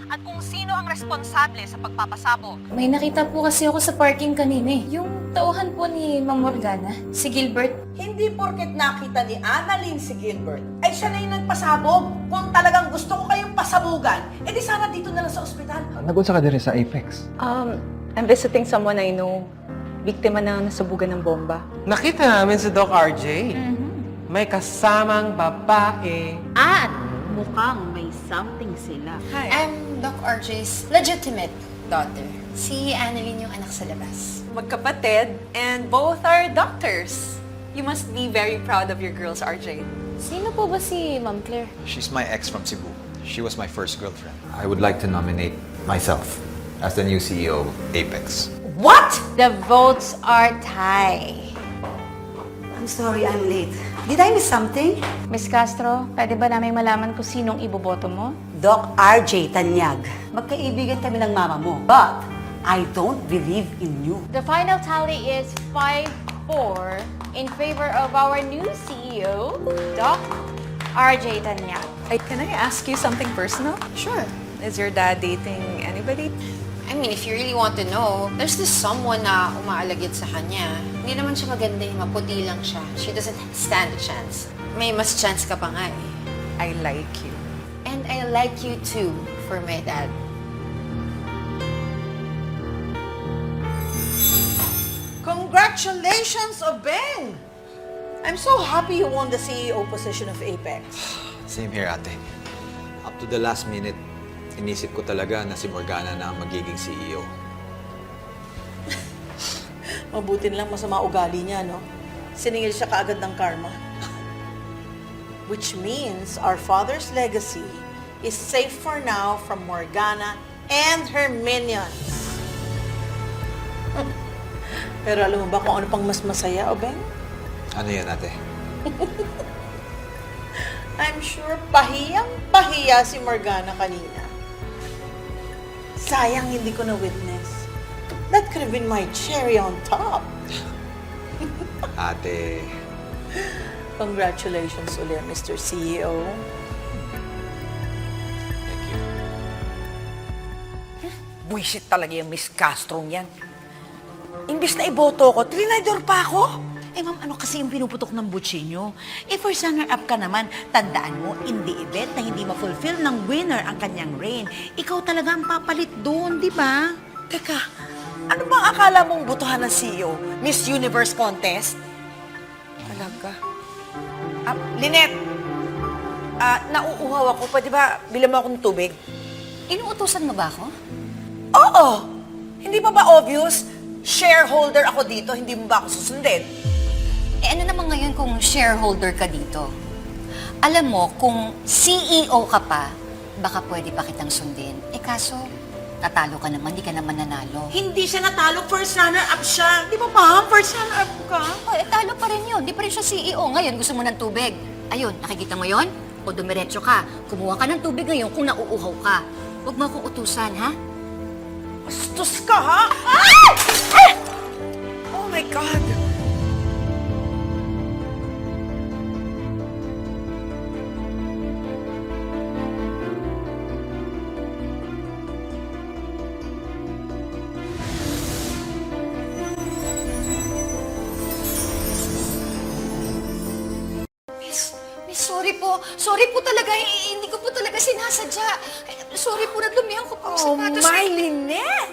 at kung sino ang responsable sa pagpapasabog. May nakita po kasi ako sa parking kanina eh. Yung tauhan po ni Ma'am Morgana, si Gilbert. Hindi porket nakita ni Annalyn si Gilbert, ay siya na yung nagpasabog. Kung talagang gusto ko kayong pasabugan, edi sana dito na lang sa ospital. Nagunsa ka din sa Apex. I'm visiting someone I know. Biktima na nasubugan ng bomba. Nakita namin si Doc RJ. May kasamang babae. At mukhang may something sila. I'm Doc RJ's legitimate daughter. Si Annalyn yung anak sa labas. Magkapatid, and both are doctors. You must be very proud of your girls, RJ. Sino po ba si Ma'am Claire? She's my ex from Cebu. She was my first girlfriend. I would like to nominate myself as the new CEO of Apex. What? The votes are tie. I'm sorry I'm late. Did I miss something? Miss Castro, pwede ba namin malaman kung sinong iboboto mo? Doc RJ Tanyag. Magkaibigan kami ng mama mo. But I don't believe in you. The final tally is 5-4 in favor of our new CEO, Doc RJ Tanyag. Can I ask you something personal? Sure. Is your dad dating anybody? I mean, if you really want to know, there's this someone na umaalagid sa kanya. Hindi naman siya maganda eh, maputi lang siya. She doesn't stand a chance. May mas chance ka pa nga eh. I like you. And I like you too, for my dad. Congratulations, Obeng! I'm so happy you won the CEO position of Apex. Same here, ate. Up to the last minute, inisip ko talaga na si Morgana na ang magiging CEO. Mabuti lang masama ugali niya, no? Siningil siya kaagad ng karma. Which means our father's legacy is safe for now from Morgana and her minions. Pero alam mo ba kung ano pang mas masaya, Obeng? Ano yan, ate? I'm sure pahiyang-pahiya si Morgana kanina. Sayang hindi ko na-witness. That could have been my cherry on top. Ate, Congratulations ulit, Mr. CEO. thank you. Buisit talaga yung Miss Castro yan. Imbis na iboto ko, trinidor pa ako. Eh ma'am, ano kasi yung pinuputok ng butsi nyo? Eh first runner-up ka naman, tandaan mo, in the event na hindi ma-fulfill ng winner ang kanyang reign, ikaw talaga ang papalit doon, di ba? Teka, ano bang akala mong botohan ng CEO? Miss Universe Contest? Talaga? Lynette, nauuhaw ako. Pwede ba bilang mo akong tubig? Inuutusan mo ba ako? Oo! Hindi pa ba obvious? Shareholder ako dito, hindi mo ba ako susundin? Eh ano naman ngayon kung shareholder ka dito? Alam mo, kung CEO ka pa, baka pwede pa kitang sundin. Eh kaso, natalo ka naman, di ka naman nanalo. Hindi siya natalo, first runner-up siya. Di ba ma'am, first runner-up ka? Oh, eh talo pa rin yun, di pa rin siya CEO. Ngayon, gusto mo ng tubig. Ayun, nakikita mo yon? O dumiretso ka, kumuha ka ng tubig ngayon kung nauuhaw ka. Huwag mo akong utusan, ha? Bastos ka, ha? Ah! Ah! Oh my God! Sorry po talaga, hindi ko po talaga sinasadya. Sorry po, nadlumihan ko po Oh, sapatos. my Lynette!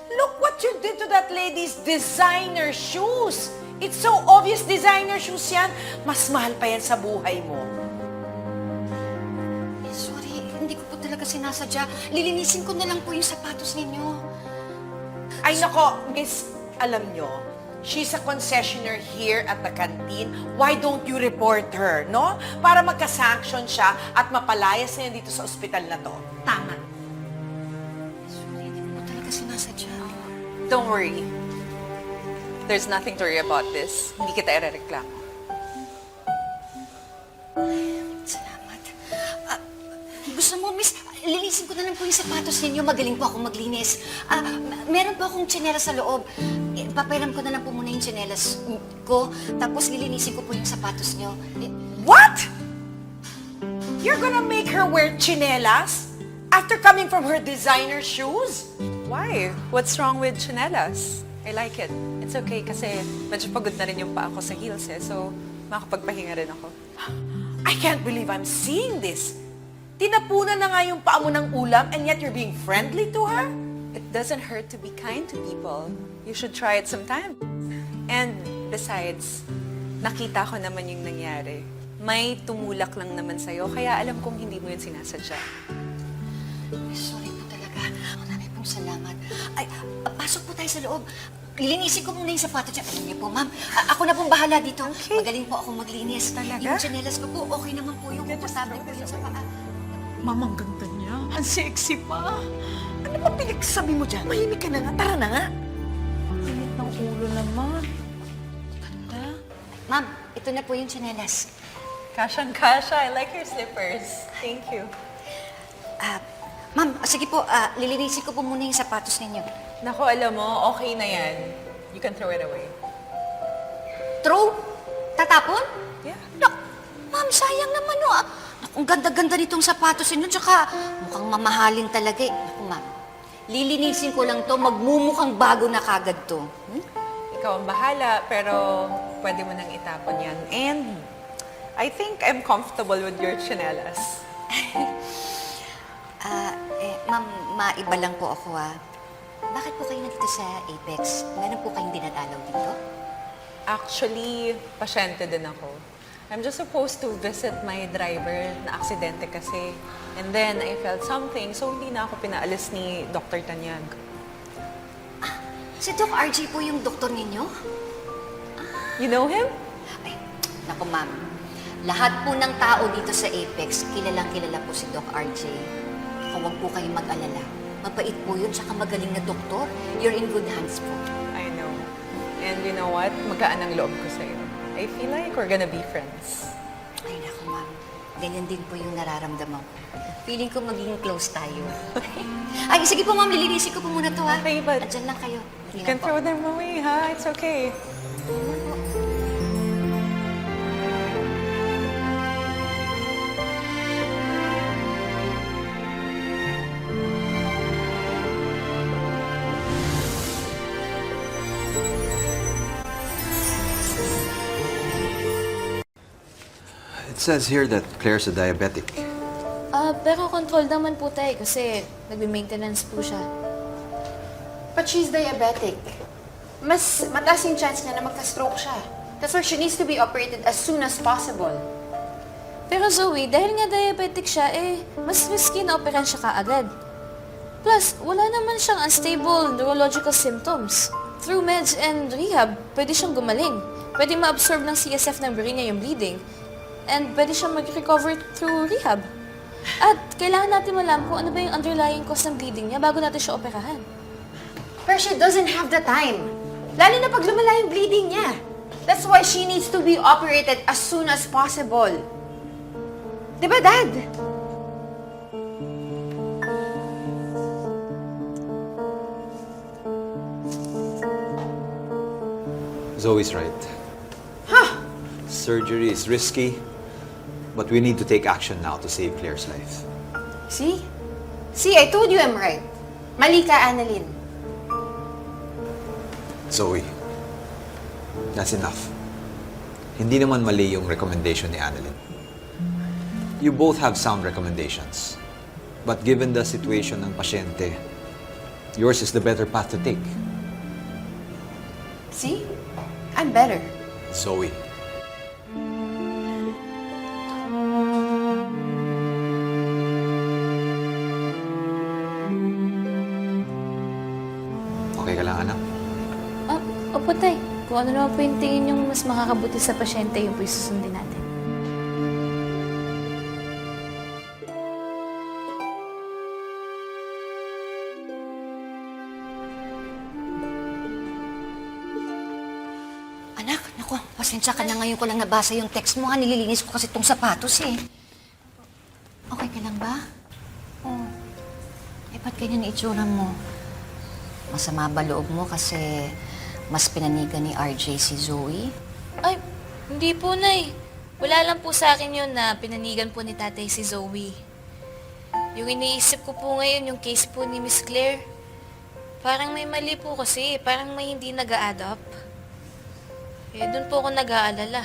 Look what you did to that lady's designer shoes! It's so obvious designer shoes yan. Mas mahal pa yan sa buhay mo. Sorry, hindi ko po talaga sinasadya. Lilinisin ko na lang po yung sapatos ninyo. Ay nako, miss, alam nyo, she's a concessionaire here at the canteen. Why don't you report her, no? Para magka-sanction siya at mapalayas niya dito sa ospital na to. Tama. Sorry, hindi ko po talaga sinasadya. Don't worry. There's nothing to worry about this. Hindi kita irereklamo. Salamat. Gusto mo, miss, linisin ko na lang po yung sapatos ninyo. Magaling po ako maglinis. Meron po akong tsinelas sa loob. Papairam ko na lang po muna yung tsinelas ko. Tapos lilinisin ko po yung sapatos nyo. What? You're gonna make her wear chinelas? After coming from her designer shoes? Why? What's wrong with chinelas? I like it. It's okay kasi medyo pagod na rin yung paa ko sa heels eh. So, makakapagpahinga rin ako. I can't believe I'm seeing this. Tinapunan na nga yung paa mo ng ulam and yet you're being friendly to her? It doesn't hurt to be kind to people. You should try it sometime. And besides, nakita ko naman yung nangyari. May tumulak lang naman sa'yo, kaya alam kong hindi mo yun sinasadya. Sorry po talaga. Marami pong salamat. Ay, pasok po tayo sa loob. Lilinisin ko muna yung sapatos niya. Alam niyo po, ma'am, ako na pong bahala dito. Magaling po ako maglinis. Talaga? Yung tsinelas ko po, okay naman po yung komportable ko yun sa paa. Mamang ganda niya. Ang sexy pa. Ano ba pinagsasabi mo dyan? Mahimik ka na nga. Tara na nga. Init ng ulo naman. Ganda. Ma'am, ito na po yung tsinelas. Kasyang-kasya. I like your slippers. Thank you. Ma'am, sige po, lilinisin ko po muna yung sapatos ninyo. Naku, alam mo, okay na yan. You can throw it away. Throw? Tatapon? Yeah. Ma'am, sayang naman o. Naku, ang ganda-ganda nitong sapatos ninyo, tsaka mukhang mamahalin talaga eh. Naku, ma'am, lilinisin ko lang to, magmumukhang bago na kagad to. Ikaw ang bahala, pero pwede mo nang itapon yan. And I think I'm comfortable with your chinelas. Ma'am, maiba lang po ako Bakit po kayo nandito sa Apex? Meron po kayong dinadalaw dito? Actually, pasyente din ako. I'm just supposed to visit my driver na aksidente kasi. And then, I felt something, so hindi na ako pinaalis ni Dr. Tanyag. Si Doc RJ po yung doktor ninyo? You know him? Ay, naku ma'am. Lahat po ng tao dito sa Apex, kilalang kilala po si Doc RJ. Huwag po kayong mag-alala. Mabait po yun, tsaka magaling na doktor. You're in good hands po. I know. And you know what? Magaan ang loob ko sa'yo. I feel like we're gonna be friends. Ay, naku ma'am. Ganyan din po yung nararamdaman ko. Feeling ko magiging close tayo. Ay, sige po ma'am, lilinisin ko po muna to Okay, but Andyan lang kayo. You can throw them away, ha? It's okay. It says here that Claire's a diabetic. Pero control naman po tayo kasi nagbe-maintenance po siya. But she's diabetic. Mas mataas yung chance niya na magka-stroke siya. That's why she needs to be operated as soon as possible. Pero Zoe, dahil nga diabetic siya, mas risky na operan siya kaagad. Plus, wala naman siyang unstable neurological symptoms. Through meds and rehab, pwede siyang gumaling. Pwede ma-absorb ng CSF ng brain niya yung bleeding. And pwede siyang mag-recover through rehab. At kailangan natin malaman kung ano ba yung underlying cause ng bleeding niya bago natin siya operahan. But she doesn't have the time. Lalo na pag lumala yung bleeding niya. That's why she needs to be operated as soon as possible. Diba, Dad? Zoe's right. Surgery is risky, but we need to take action now to save Claire's life. See? See, I told you I'm right. Mali ka, Annalyn. Zoe, that's enough. Hindi naman mali yung recommendation ni Annalyn. You both have sound recommendations. But given the situation ng pasyente, yours is the better path to take. See? I'm better. Zoe. Okay ka lang, anak? Opo, tay. Kung ano naman po yung tingin yung mas makakabuti sa pasyente, yung po yung susundin natin. Anak, naku, pasensya ka na ngayon ko lang nabasa yung text mo nililinis ko kasi itong sapatos Okay ka lang ba? Ba't ganyan ang itsura mo? Masama ba loob mo kasi mas pinanigan ni RJ si Zoe? Ay, hindi po, Nay. Wala lang po sa akin yun na pinanigan po ni tatay si Zoe. Yung iniisip ko po ngayon, yung case po ni Miss Claire, parang may mali po kasi, parang may hindi nag-a-add up. Eh, doon po ako nag-aalala.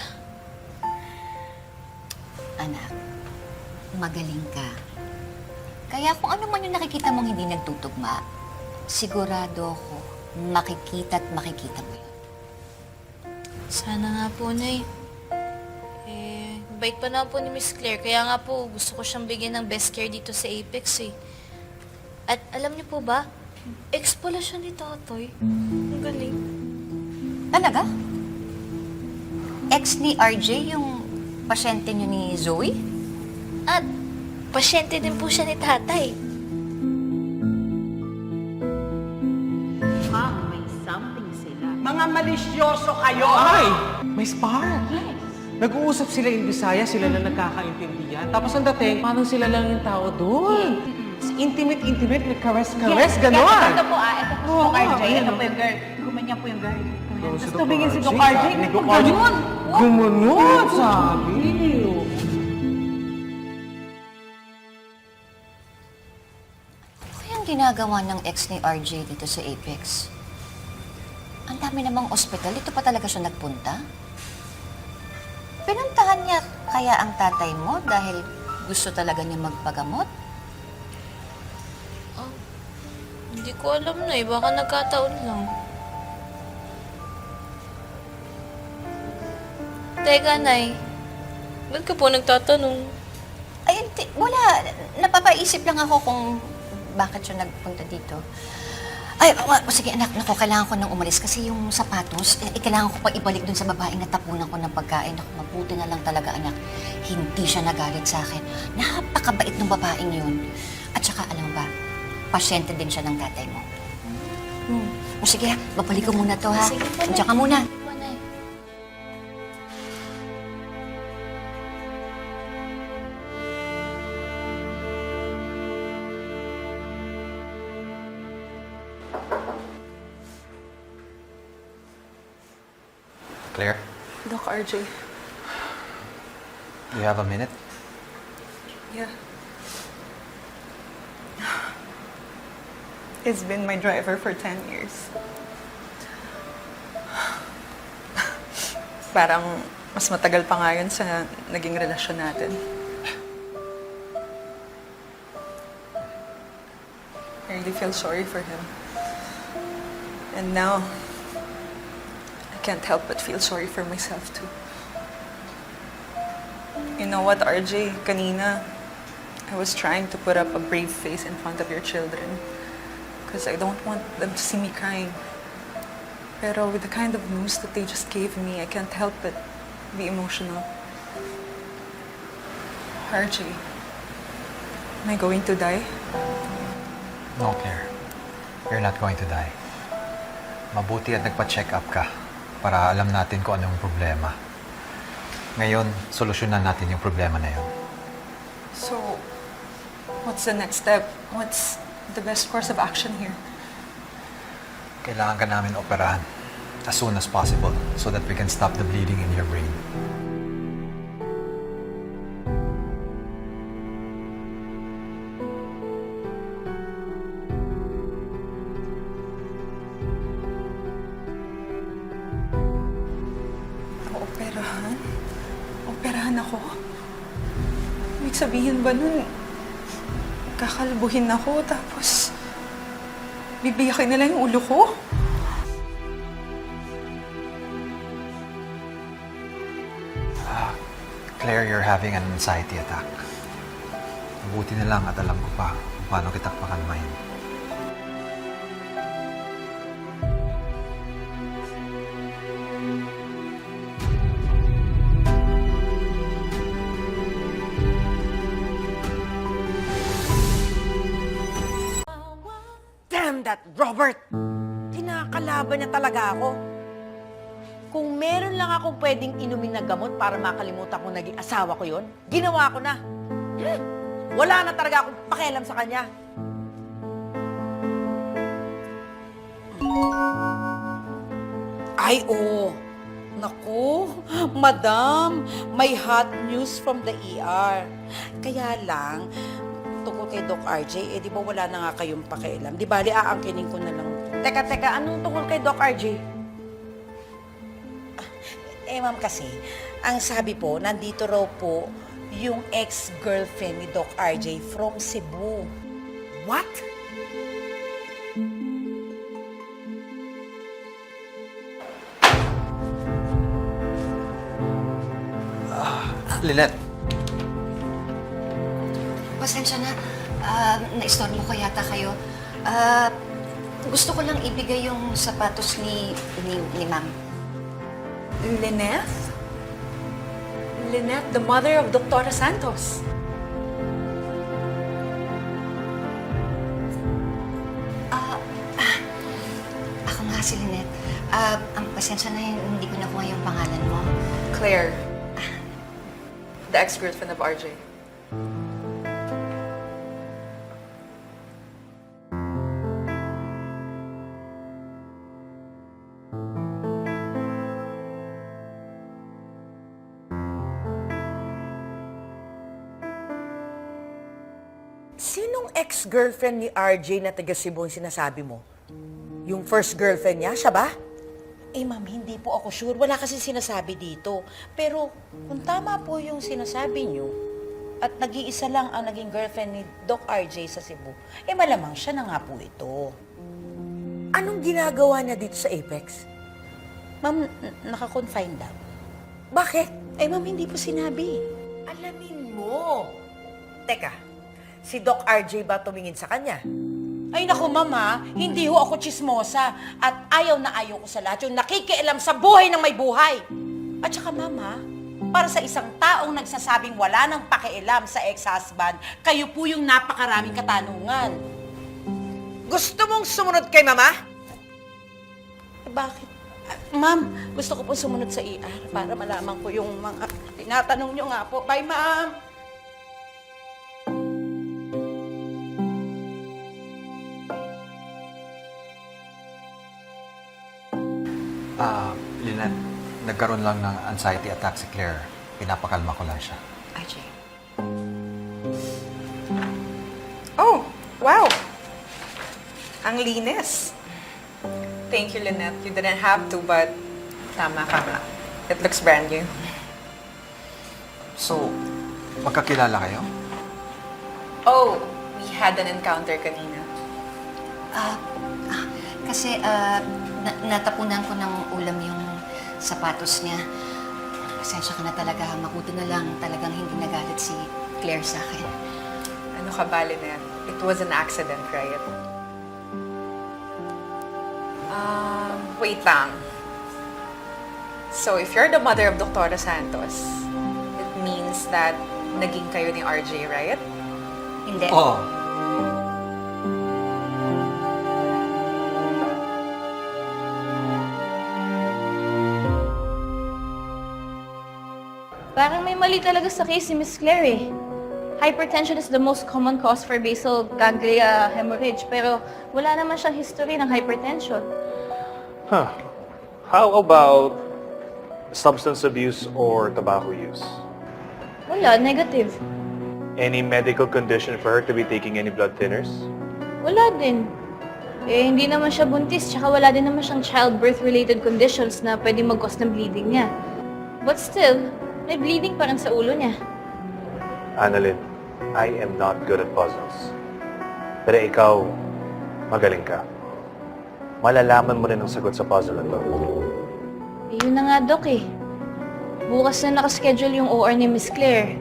Anak, magaling ka. Kaya kung ano man yung nakikita mong hindi nagtutugma, sigurado ako, makikita at makikita mo yun. Sana nga po, Nay. Eh, bait pa na po ni Miss Claire, kaya nga po gusto ko siyang bigyan ng best care dito sa Apex eh. At alam niyo po ba, ex pala siya ni Totoy. Ang galing. Talaga? Ex ni RJ, yung pasyente niyo ni Zoe? At pasyente din po siya ni Tatay. Mga malisyoso kayo! Ay! May spark! Nag-uusap sila in Bisaya, sila lang nagkakaintindihan. Tapos ang dating, parang sila lang yung tao doon. Intimate, may caress, gano'n. Ito po ito po Oo, Doc RJ. ayun, Ito po oh. yung girl. Gumanyan po yung girl. Oo, Tapos Doc tumingin si RJ, Doc RJ. sabi ni Doc RJ, Ganun! Gumanon, sabi. Ano kayang ginagawa ng ex ni RJ dito sa Apex? Ang dami namang ospital. Dito pa talaga siya nagpunta? Pinuntahan niya kaya ang tatay mo dahil gusto talaga niya magpagamot? Hindi ko alam na eh, baka nagkataon lang. Teka, Nay. Ba't ka po nagtatanong? Ay, wala. Napapaisip lang ako kung bakit siya nagpunta dito. Ay, sige anak, naku, kailangan ko nang umalis kasi yung sapatos, kailangan ko pa ibalik dun sa babaeng natapunan ko ng pagkain. Naku, mabuti na lang talaga anak. Hindi siya nagalit sa akin. Napakabait ng babaeng yun. At saka, alam mo ba, pasyente din siya ng tatay mo. O sige ha, babalik ko muna to ha. Sige po, Andiyan ka muna. Po, Nay. Claire, Doc RJ, do you have a minute? yeah. It's been my driver for 10 years. Parang mas matagal pa nga yun sa naging relasyon natin. I really feel sorry for him. And now, I can't help but feel sorry for myself too. You know what, RJ? Kanina, I was trying to put up a brave face in front of your children because I don't want them to see me crying. Pero with the kind of news that they just gave me, I can't help but be emotional. RJ, am I going to die? No, Claire. You're not going to die. Mabuti at nagpa-check up ka para alam natin kung ano yung problema. Ngayon, solusyonan natin yung problema na yun. So, what's the next step? What's the best course of action here? Kailangan ka namin operahan as soon as possible so that we can stop the bleeding in your brain. Operahan? Operahan ako? Ibig sabihin ba nun, kakalbuhin ako tapos bibiyakin nila yung ulo ko? Claire, you're having an anxiety attack. Mabuti na lang at alam ko pa kung paano kita pakalmahin. Damn that Robert! Kinakalaban niya talaga ako. Kung meron lang akong pwedeng inumin na gamot para makalimutan kong naging asawa ko yon, ginawa ko na. Wala na talaga akong pakialam sa kanya. Ay, oo. Naku, madam, may hot news from the ER. Kaya lang, tungkol kay Doc RJ, di ba wala na nga kayong pakialam? Di bali, aangkinin ko na lang. Teka, anong tungkol kay Doc RJ? Ma'am kasi, ang sabi po, nandito raw po yung ex-girlfriend ni Doc RJ from Cebu. What? Lynette, Pasensya na. Na-istorbo ko yata kayo. Gusto ko lang ibigay yung sapatos ni ma'am. Lynette? Lynette, the mother of Dr. Santos. Ako nga si Lynette. Ang pasensya na yun, hindi ko nakuha yung pangalan mo. Claire. The ex-girlfriend of RJ. Sinong ex-girlfriend ni RJ na taga Cebu ang sinasabi mo? Yung first girlfriend niya, siya ba? Ma'am, hindi po ako sure. Wala kasi sinasabi dito. Pero kung tama po yung sinasabi niyo, at nag-iisa lang ang naging girlfriend ni Doc RJ sa Cebu, malamang siya na nga po ito. Anong ginagawa niya dito sa Apex? Ma'am, naka-confine daw. Bakit? Ma'am, hindi po sinabi. Alamin mo. Teka, si Doc RJ ba tumingin sa kanya? Ay naku, mama, hindi ho ako chismosa at ayaw na ayaw ko sa lahat yung nakikialam sa buhay ng may buhay. At saka, mama, para sa isang taong nagsasabing wala nang pakialam sa ex-husband, kayo po yung napakaraming katanungan. Gusto mong sumunod kay mama? Bakit? Ma'am, gusto ko po sumunod sa ER para malaman ko yung mga tinatanong nyo nga po. Bye, ma'am! Lynette, nagkaroon lang ng anxiety attack si Claire. Pinapakalma ko lang siya. RJ. Oh, wow! Ang linis. Thank you, Lynette. You didn't have to, but tama ka nga. It looks brand new. So, magkakilala kayo? Oh, we had an encounter kanina. Kasi natapunan ko ng ulam yung sapatos niya. Pasensya ka na talaga. Mabuti na lang talagang hindi nagalit si Claire sa akin. Ano ka ba, Lynette? It was an accident, right? Wait lang. So, if you're the mother of Dr. Santos, it means that naging kayo ni RJ, right? Hindi. Oo. Parang may mali talaga sa case si Miss Claire eh. Hypertension is the most common cause for basal ganglia hemorrhage, pero wala naman siyang history ng hypertension. Huh. How about substance abuse or tobacco use? Wala, negative. Any medical condition for her to be taking any blood thinners? Wala din. Eh, hindi naman siya buntis, tsaka wala din naman siyang childbirth-related conditions na pwede mag-cause ng bleeding niya. But still, may bleeding pa rin sa ulo niya. Annalyn, I am not good at puzzles. Pero ikaw, magaling ka. Malalaman mo rin ang sagot sa puzzle na to. Eh, yun na nga, Doc eh. Bukas na nakaschedule yung OR ni Miss Claire.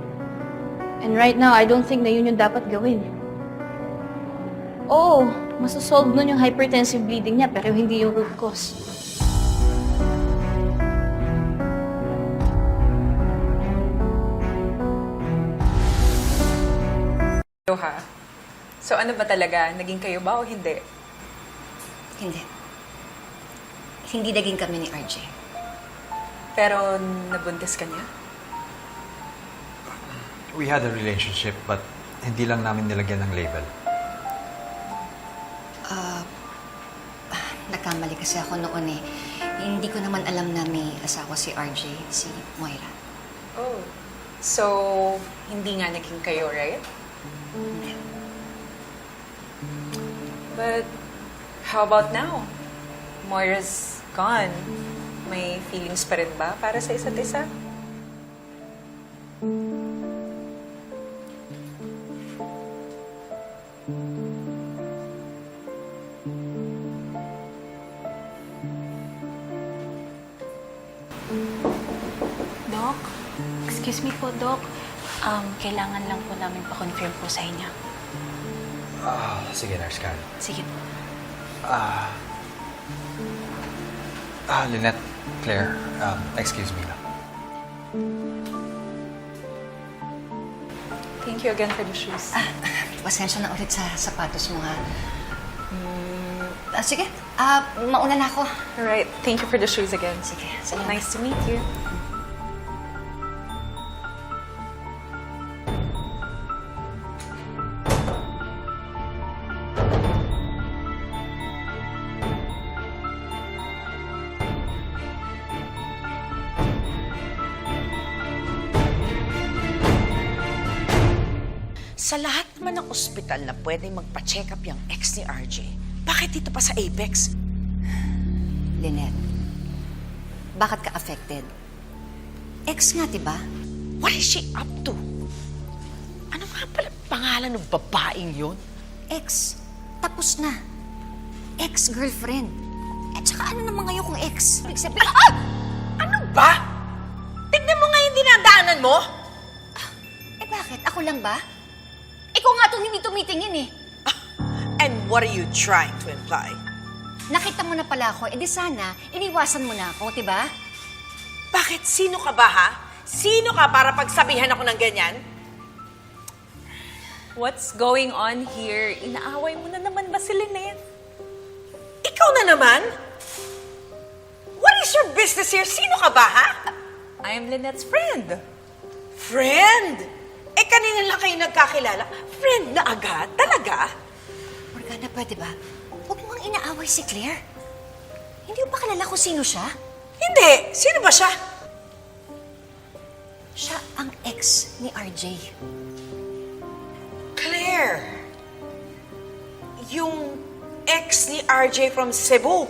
And right now, I don't think na yun yung dapat gawin. Oo, masasolve nun yung hypertensive bleeding niya, pero hindi yung root cause. Ha? So, ano ba talaga? Naging kayo ba o hindi? Hindi. Hindi naging kami ni RJ. Pero, nabuntis ka niya? We had a relationship, but hindi lang namin nilagyan ng label. Nagkamali kasi ako noon eh. Hindi ko naman alam na may asawa si RJ, si Moira. Oh. So, hindi nga naging kayo, right? But how about now? Moira's gone. May feelings pa rin ba para sa isa't isa? Doc? Excuse me po, Doc. Kailangan lang po namin pa-confirm po sa inyo. Sige, Nurse Karen. Sige. Lynette, Claire, excuse me lang. Thank you again for the shoes. Pasensya na ulit sa sapatos mo, ha? Sige, mauna na ako. Alright, thank you for the shoes again. Sige, salamat. Nice to meet you. Sa lahat naman ng ospital na pwedeng magpa-check up yung ex ni RJ, bakit dito pa sa Apex? Lynette, bakit ka affected? Ex nga, diba? What is she up to? Ano nga pala pangalan ng babaeng yun? Ex. Tapos na. Ex-girlfriend. At saka ano naman ngayon kung ex? Ibig sabihin, Ano ba? Tignan mo nga yung dinadaanan mo! Eh bakit? Ako lang ba? Ikaw nga itong hindi tumitingin eh. And what are you trying to imply? Nakita mo na pala ako, edi sana, iniwasan mo na ako, diba? Bakit? Sino ka ba, ha? Sino ka para pagsabihan ako ng ganyan? What's going on here? Inaaway mo na naman ba si Lynette? Ikaw na naman? What is your business here? Sino ka ba, ha? I'm Lynette's friend. Friend? Eh, kanina lang kayo nagkakilala. Friend na agad? Talaga? Morgana, pwede ba? Huwag mo ang inaaway si Claire. Hindi mo ba kilala kung sino siya? Hindi. Sino ba siya? Siya ang ex ni RJ. Claire. Yung ex ni RJ from Cebu.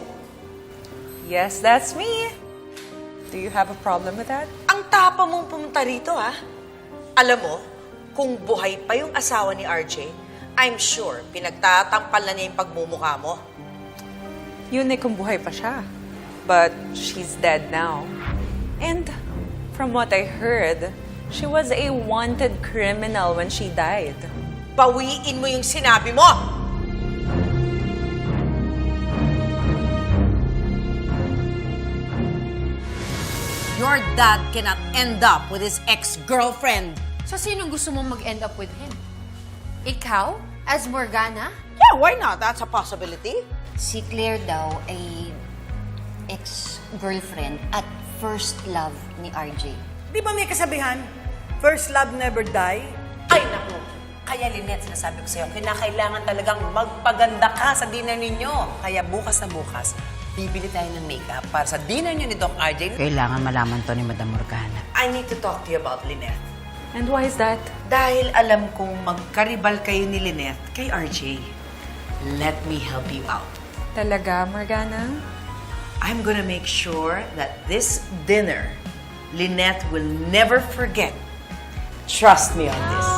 Yes, that's me. Do you have a problem with that? Ang tapa mong pumunta rito, ha? Alam mo, kung buhay pa yung asawa ni RJ, I'm sure pinagtatampal na niya yung pagmumukha mo. Yun eh kung buhay pa siya. But she's dead now. And from what I heard, she was a wanted criminal when she died. Bawiin mo yung sinabi mo! Your dad cannot end up with his ex-girlfriend. So, sinong gusto mong mag-end up with him? Ikaw? As Morgana? Yeah, why not? That's a possibility. Si Claire daw ay ex-girlfriend at first love ni RJ. Di ba may kasabihan? First love never die? Ay, naku. Kaya Lynette, sinasabi ko sa'yo, kinakailangan talagang magpaganda ka sa dinner ninyo. Kaya bukas na bukas, bibili tayo ng makeup para sa dinner niyo ni Doc RJ. Kailangan malaman to ni Madam Morgana. I need to talk to you about Lynette. And why is that? Dahil alam kong magkaribal kayo ni Lynette kay RJ. Let me help you out. Talaga, Morgana? I'm gonna make sure that this dinner, Lynette will never forget. Trust me on this.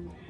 mo.